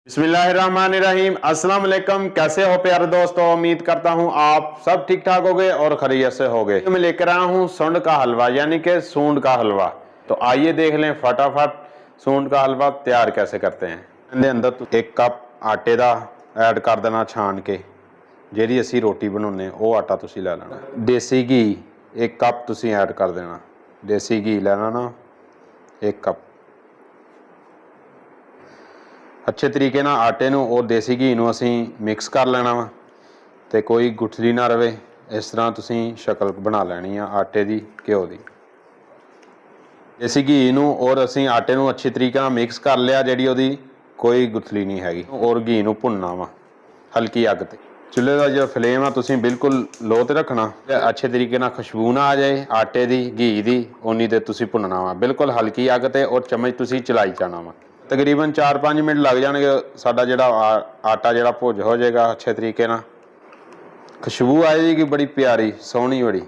बिस्मिल्लाहिर्रहमानिर्रहीम। अस्सलाम वालेकुम। कैसे हो प्यारे दोस्तों, उम्मीद करता हूं आप सब ठीक ठाक हो गए और खैरियत से हो गए। मैं लेकर आया हूं सूंड का हलवा यानी कि सूंड का हलवा। तो आइए देख लें फटाफट सूंड का हलवा तैयार कैसे करते हैं। इसके अंदर 1 कप आटे का ऐड कर देना छान के, ਜਿਹੜੀ ਅਸੀਂ रोटी बनाने वो आटा तुसी लै लेना। देसी घी 1 कप तुसी ऐड कर देना। देसी घी लेना ना 1 कप। अच्छे तरीके ਨਾਲ आटे ਨੂੰ और देसी घी ਨੂੰ ਅਸੀਂ मिक्स कर लेना ਵਾ ਤੇ कोई गुठली ना रहे। इस तरह ਤੁਸੀਂ शक्ल बना ਲੈਣੀ ਆ आटे ਦੀ ਘਿਓ ਦੀ। देसी घी ਨੂੰ और ਅਸੀਂ आटे ਨੂੰ अच्छे तरीके ਨਾਲ मिक्स कर लिया, ਜਿਹੜੀ ਉਹਦੀ कोई गुठली नहीं हैगी। और घी ਨੂੰ ਭੁੰਨਣਾ ਵਾ हल्की अग ਤੇ। चुल्हे का जो फ्लेम आ तुसीं बिल्कुल लो ते रखना, अच्छे तरीके ਨਾਲ खुशबू ना आ जाए आटे की घी की, उन्नी देर तुसीं भुनना वा बिल्कुल हल्की अग ते। और चम्मच तुसीं चलाई जाना वा। तकरीबन 4-5 मिनट लग जाएंगे, साडा जिहड़ा आटा जिहड़ा भुज हो जाएगा अच्छे तरीके नाल। खुशबू आएगी बड़ी प्यारी सोहनी बड़ी।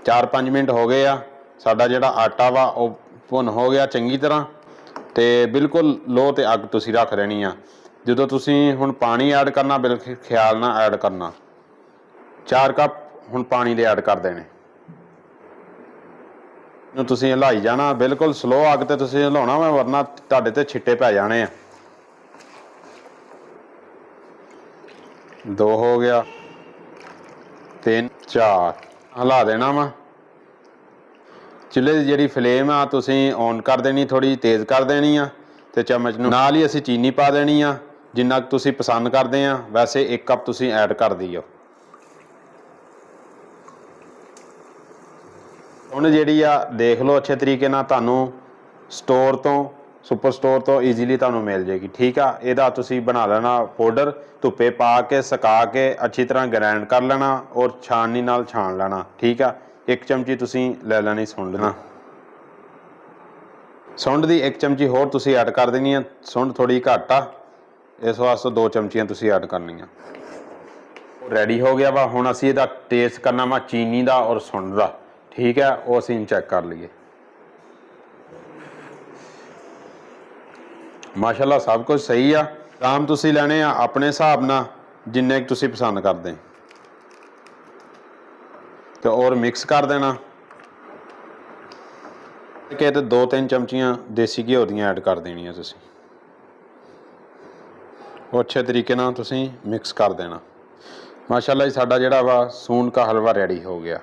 चार 5 मिनट हो गए आ, साडा जिहड़ा आटा वा वो भुन हो गया चंगी तरह। तो बिल्कुल लो ते अग तुसीं रख देनी आ। जो तुसीं हुण पानी ऐड करना बिल्कुल ख्याल नाल ऐड करना। 4 कप हुण पानी दे ऐड कर देने। तुसीं हिलाई जाना बिल्कुल स्लो अग ते तुसीं हिलाउणा वा, वरना तुहाडे ते छिट्टे पै जाने आ। 2 हो गया, 3 4 हिला देना वा। चुल्हे की जिहड़ी फ्लेम आ तुसीं ऑन कर देनी, थोड़ी तेज़ कर देनी आ। ते चम्मच नूं नाल ही असीं चीनी पा देनी आ जिन्ना तुसीं पसंद करदे आ। वैसे 1 कप तुसीं ऐड कर दिओ। हुण जिहड़ी आ देख लो अच्छे तरीके नाल, तुहानूं स्टोर तो सुपर स्टोर तो ईजीली तुहानूं मिल जाएगी। ठीक आ, इहदा तुसीं बना लेना पाउडर, धुप्पे पा के सुका के अच्छी तरह ग्राइंड कर लेना और छाननी नाल छान लेना। ठीक आ, 1 चमची तुसीं लै लैनी सुंड ना। सुंड दी 1 चमची होर तुसीं ऐड कर देनी है। सुंड थोड़ी घट आ, इस वास्ते 2 चमचियां तुसीं ऐड करनियां। रेडी हो गया वा। हुण असीं इहदा टेस्ट करना वा चीनी दा और सुंड दा। ठीक है, वो असीं चैक कर लीए। माशाअल्लाह सब कुछ सही आ। दाम तुसीं लैणे आ अपने हिसाब नाल जिन्ने तुसीं पसंद करदे। तो और मिक्स कर देना कि 2-3 चमचियां देसी घ्यो दियां ऐड कर देनियां तुसीं। वो अच्छे तरीके नाल तुसीं मिक्स कर देना। माशाअल्लाह जी साडा जिहड़ा वा सूंड का हलवा रेडी हो गया।